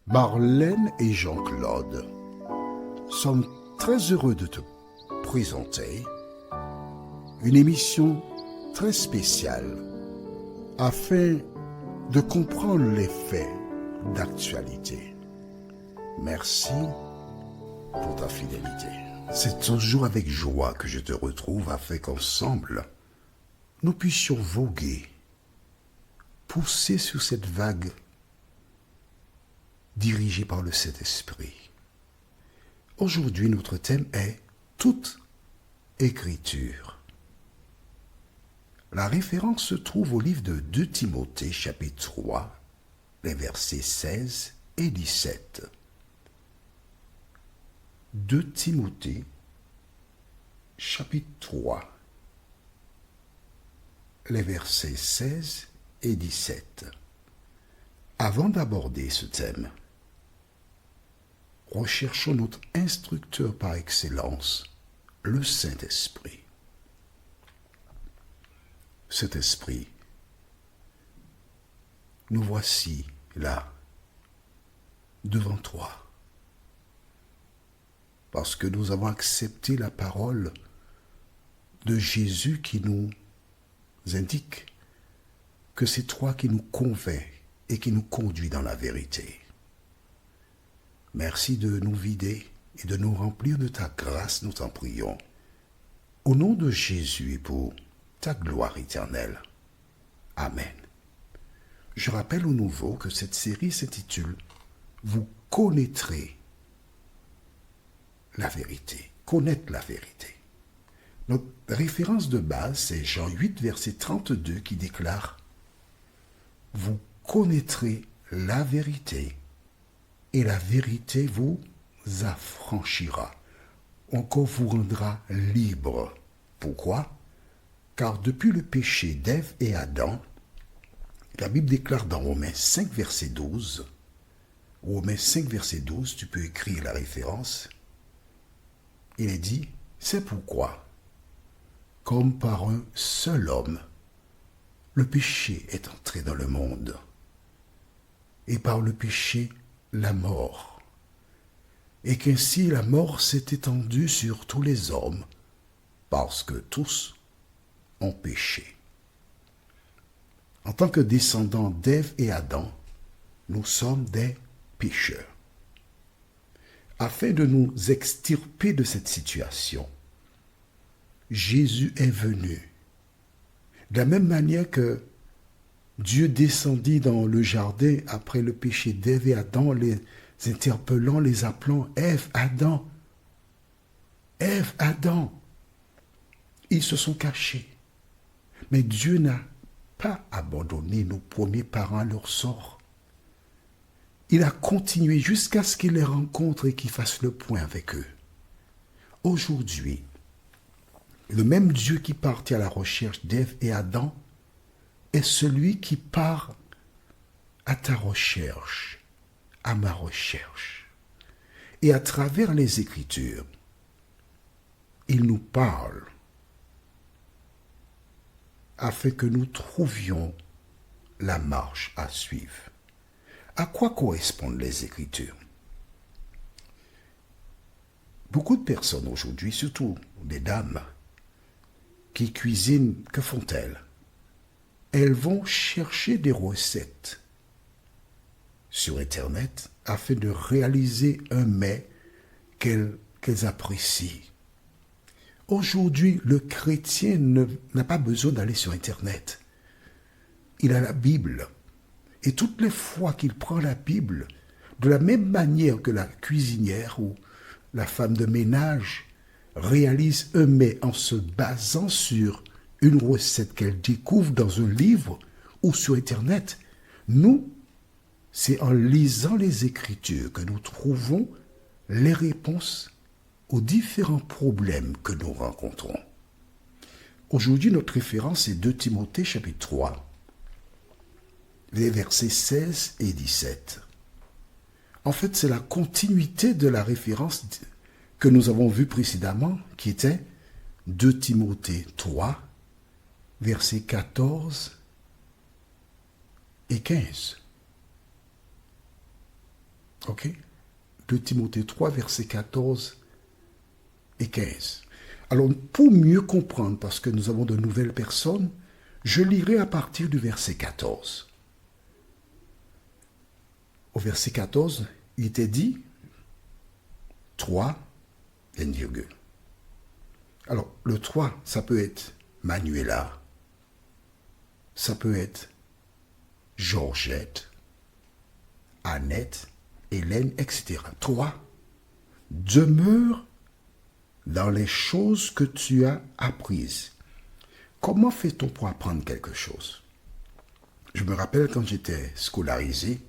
Marlène et Jean-Claude sommes très heureux de te présenter une émission très spéciale afin de comprendre les faits d'actualité. Merci pour ta fidélité. C'est toujours avec joie que je te retrouve afin qu'ensemble, nous puissions voguer, pousser sur cette vague dirigée par le Saint-Esprit. Aujourd'hui, notre thème est toute écriture. La référence se trouve au livre de 2 Timothée, chapitre 3, les versets 16 et 17. 2 Timothée, chapitre 3, les versets 16 et 17. Avant d'aborder ce thème, recherchons notre instructeur par excellence, le Saint-Esprit. Saint-Esprit, nous voici là, devant toi, parce que nous avons accepté la parole de Jésus qui nous indique que c'est toi qui nous convaincs et qui nous conduis dans la vérité. Merci de nous vider et de nous remplir de ta grâce, nous t'en prions. Au nom de Jésus et pour ta gloire éternelle. Amen. Je rappelle au nouveau que cette série s'intitule « Vous connaîtrez la vérité ». Connaître la vérité. Notre référence de base, c'est Jean 8, verset 32 qui déclare « Vous connaîtrez la vérité et la vérité vous affranchira. » Encore vous rendra libre. Pourquoi? Car depuis le péché d'Ève et Adam, la Bible déclare dans Romains 5, verset 12, Romains 5, verset 12, tu peux écrire la référence, il est dit, c'est pourquoi, comme par un seul homme, le péché est entré dans le monde, et par le péché, la mort, et qu'ainsi la mort s'est étendue sur tous les hommes, parce que tous ont péché. En tant que descendants d'Ève et Adam, nous sommes des pécheurs. Afin de nous extirper de cette situation, Jésus est venu. De la même manière que Dieu descendit dans le jardin après le péché d'Ève et Adam, les interpellant, les appelant Ève, Adam. Ève, Adam. Ils se sont cachés. Mais Dieu n'a pas abandonné nos premiers parents à leur sort. Il a continué jusqu'à ce qu'il les rencontre et qu'il fasse le point avec eux. Aujourd'hui, le même Dieu qui partit à la recherche d'Ève et Adam est celui qui part à ta recherche, à ma recherche. Et à travers les Écritures, il nous parle afin que nous trouvions la marche à suivre. À quoi correspondent les Écritures? Beaucoup de personnes aujourd'hui, surtout des dames, qui cuisinent, que font-elles? Elles vont chercher des recettes sur Internet afin de réaliser un mets qu'elles apprécient. Aujourd'hui, le chrétien n'a pas besoin d'aller sur Internet. Il a la Bible. Et toutes les fois qu'il prend la Bible, de la même manière que la cuisinière ou la femme de ménage réalise un mets en se basant sur une recette qu'elle découvre dans un livre ou sur Internet, nous, c'est en lisant les Écritures que nous trouvons les réponses aux différents problèmes que nous rencontrons. Aujourd'hui, notre référence est 2 Timothée, chapitre 3, les versets 16 et 17. En fait, c'est la continuité de la référence que nous avons vue précédemment, qui était 2 Timothée 3, versets 14 et 15. Ok? 2 Timothée 3, versets 14 et 15. Alors, pour mieux comprendre, parce que nous avons de nouvelles personnes, je lirai à partir du verset 14. Au verset 14, il était dit 3, une virgule. Alors, le 3, ça peut être Manuela, ça peut être Georgette, Annette, Hélène, etc. 3. Demeure dans les choses que tu as apprises. Comment fait-on pour apprendre quelque chose? Je me rappelle quand j'étais scolarisé,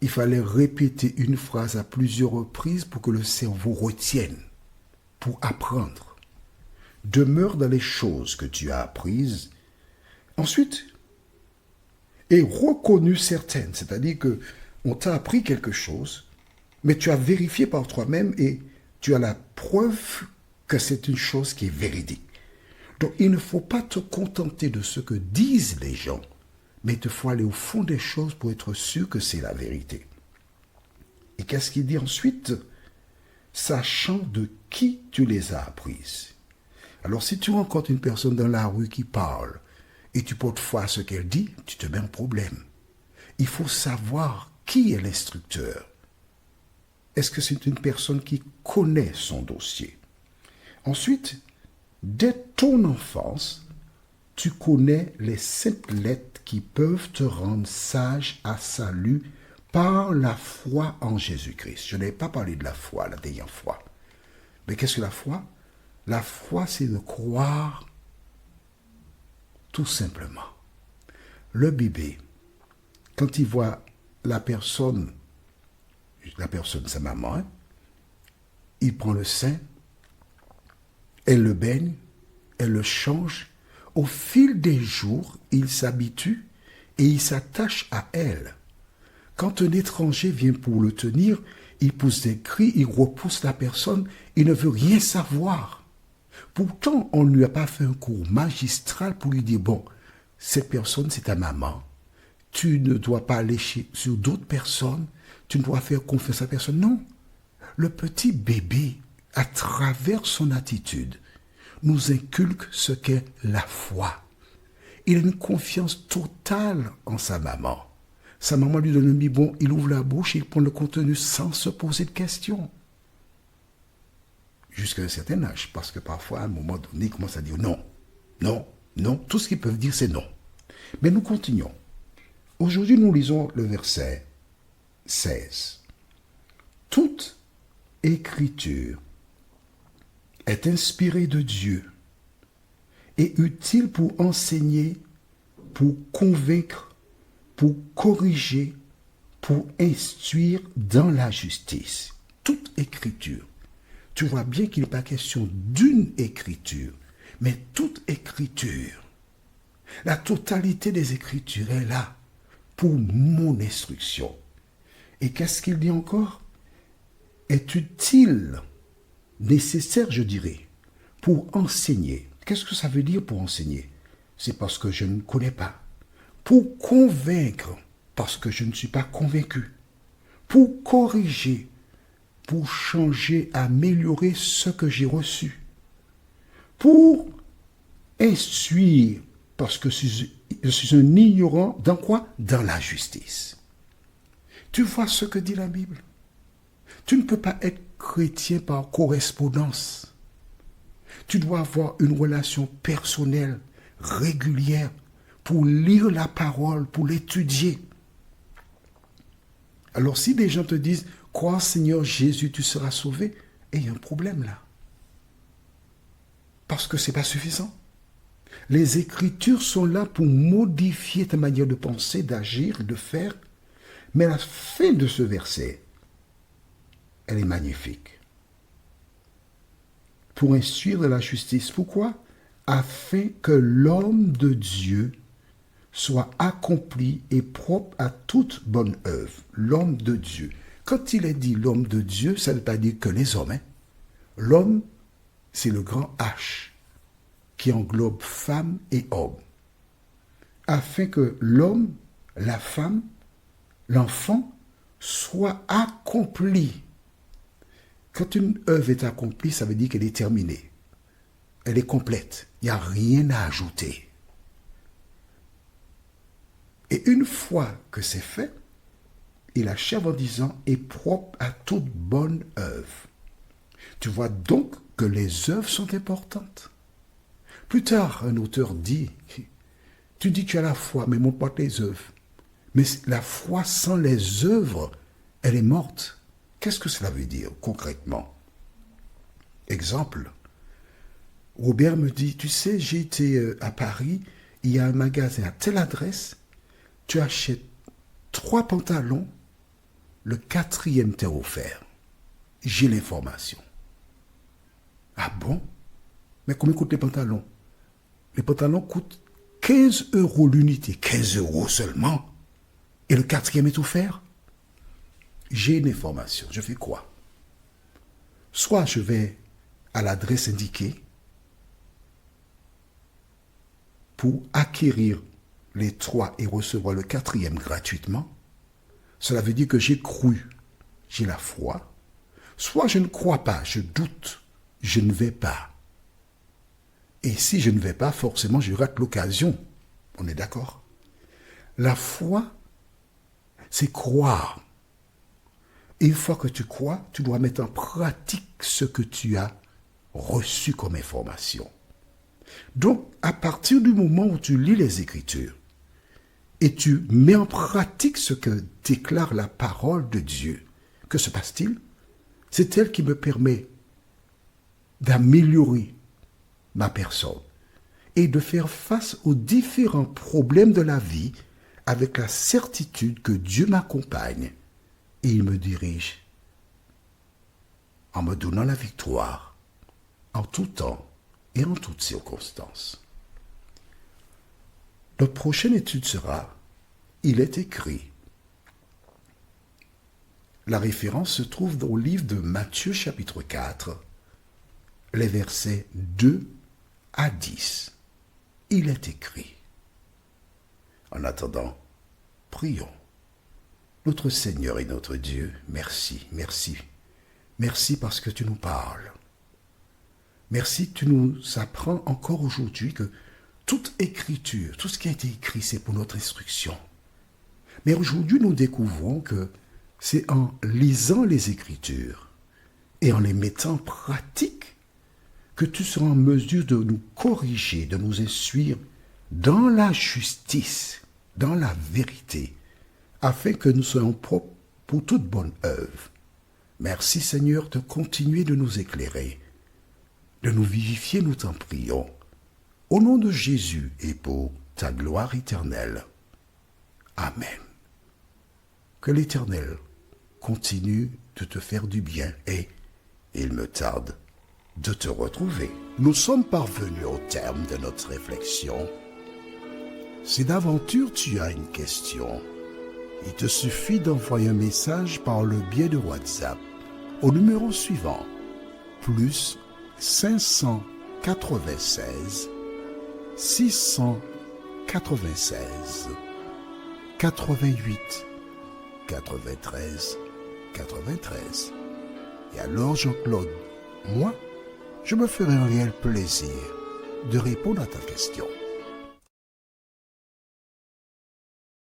il fallait répéter une phrase à plusieurs reprises pour que le cerveau retienne, pour apprendre. Demeure dans les choses que tu as apprises. Ensuite, et reconnu certaines, c'est-à-dire que on t'a appris quelque chose, mais tu as vérifié par toi-même et tu as la preuve que c'est une chose qui est véridique. Donc il ne faut pas te contenter de ce que disent les gens, mais il faut aller au fond des choses pour être sûr que c'est la vérité. Et qu'est-ce qu'il dit ensuite? Sachant de qui tu les as apprises. Alors si tu rencontres une personne dans la rue qui parle et tu portes foi à ce qu'elle dit, tu te mets en problème. Il faut savoir qui est l'instructeur. Est-ce que c'est une personne qui connaît son dossier? Ensuite, dès ton enfance, tu connais les saintes lettres qui peuvent te rendre sage à salut par la foi en Jésus-Christ. Je n'ai pas parlé de la foi la dernière fois. Mais qu'est-ce que la foi? La foi, c'est de croire tout simplement. Le bébé, quand il voit la personne, sa maman, il prend le sein, elle le baigne, elle le change. Au fil des jours, il s'habitue et il s'attache à elle. Quand un étranger vient pour le tenir, il pousse des cris, il repousse la personne, il ne veut rien savoir. Pourtant, on ne lui a pas fait un cours magistral pour lui dire, bon, cette personne, c'est ta maman. Tu ne dois pas aller sur d'autres personnes. Tu ne dois faire confiance à personne. Non. Le petit bébé, à travers son attitude, nous inculque ce qu'est la foi. Il a une confiance totale en sa maman. Sa maman lui donne un biberon, il ouvre la bouche et il prend le contenu sans se poser de questions. Jusqu'à un certain âge, parce que parfois, à un moment donné, il commence à dire non, non, non. Tout ce qu'ils peuvent dire, c'est non. Mais nous continuons. Aujourd'hui, nous lisons le verset 16. Toute écriture est inspirée de Dieu et utile pour enseigner, pour convaincre, pour corriger, pour instruire dans la justice. Toute écriture. Tu vois bien qu'il n'est pas question d'une écriture, mais toute écriture. La totalité des écritures est là pour mon instruction. Et qu'est-ce qu'il dit encore? Est utile, nécessaire, je dirais, pour enseigner. Qu'est-ce que ça veut dire pour enseigner? C'est parce que je ne connais pas. Pour convaincre, parce que je ne suis pas convaincu. Pour corriger, pour changer, améliorer ce que j'ai reçu. Pour instruire, parce que je suis un ignorant, dans quoi? Dans la justice. Tu vois ce que dit la Bible? Tu ne peux pas être chrétien par correspondance. Tu dois avoir une relation personnelle, régulière, pour lire la parole, pour l'étudier. Alors si des gens te disent, crois Seigneur Jésus, tu seras sauvé, et il y a un problème là. Parce que ce n'est pas suffisant. Les Écritures sont là pour modifier ta manière de penser, d'agir, de faire. Mais la fin de ce verset, elle est magnifique. Pour instruire de la justice. Pourquoi? Afin que l'homme de Dieu soit accompli et propre à toute bonne œuvre. L'homme de Dieu. Quand il est dit l'homme de Dieu, ça ne veut pas dire que les hommes. L'homme, c'est le grand H qui englobe femme et homme. Afin que l'homme, la femme, l'enfant soit accomplie. Quand une œuvre est accomplie, ça veut dire qu'elle est terminée. Elle est complète. Il n'y a rien à ajouter. Et une fois que c'est fait, il achève en disant « est propre à toute bonne œuvre ». Tu vois donc que les œuvres sont importantes. Plus tard, un auteur dit « tu dis que tu as la foi, mais montre-moi tes œuvres ». Mais la foi sans les œuvres, elle est morte. Qu'est-ce que cela veut dire concrètement? Exemple, Robert me dit, tu sais, j'ai été à Paris, il y a un magasin à telle adresse, tu achètes 3 pantalons, le 4e t'est offert. J'ai l'information. Ah bon? Mais combien coûtent les pantalons? Les pantalons coûtent 15 € l'unité. 15 € seulement? Et le 4e est offert? J'ai une information. Je fais quoi? Soit je vais à l'adresse indiquée pour acquérir les 3 et recevoir le 4e gratuitement. Cela veut dire que j'ai cru, j'ai la foi. Soit je ne crois pas, je doute, je ne vais pas. Et si je ne vais pas, forcément, je rate l'occasion. On est d'accord? La foi, c'est croire. Et une fois que tu crois, tu dois mettre en pratique ce que tu as reçu comme information. Donc, à partir du moment où tu lis les Écritures et tu mets en pratique ce que déclare la parole de Dieu, que se passe-t-il? C'est elle qui me permet d'améliorer ma personne et de faire face aux différents problèmes de la vie avec la certitude que Dieu m'accompagne et il me dirige en me donnant la victoire en tout temps et en toutes circonstances. Notre prochaine étude sera « Il est écrit ». La référence se trouve dans le livre de Matthieu chapitre 4, les versets 2 à 10. Il est écrit. En attendant, prions. Notre Seigneur et notre Dieu, merci, merci. Merci parce que tu nous parles. Merci, tu nous apprends encore aujourd'hui que toute écriture, tout ce qui a été écrit, c'est pour notre instruction. Mais aujourd'hui, nous découvrons que c'est en lisant les Écritures et en les mettant en pratique que tu seras en mesure de nous corriger, de nous instruire dans la justice, dans la vérité, afin que nous soyons propres pour toute bonne œuvre. Merci Seigneur de continuer de nous éclairer, de nous vivifier, nous t'en prions. Au nom de Jésus et pour ta gloire éternelle. Amen. Que l'Éternel continue de te faire du bien et il me tarde de te retrouver. Nous sommes parvenus au terme de notre réflexion. Si d'aventure tu as une question, il te suffit d'envoyer un message par le biais de WhatsApp au numéro suivant, plus 596 696 88 93 93. Et alors Jean-Claude, moi, je me ferai un réel plaisir de répondre à ta question.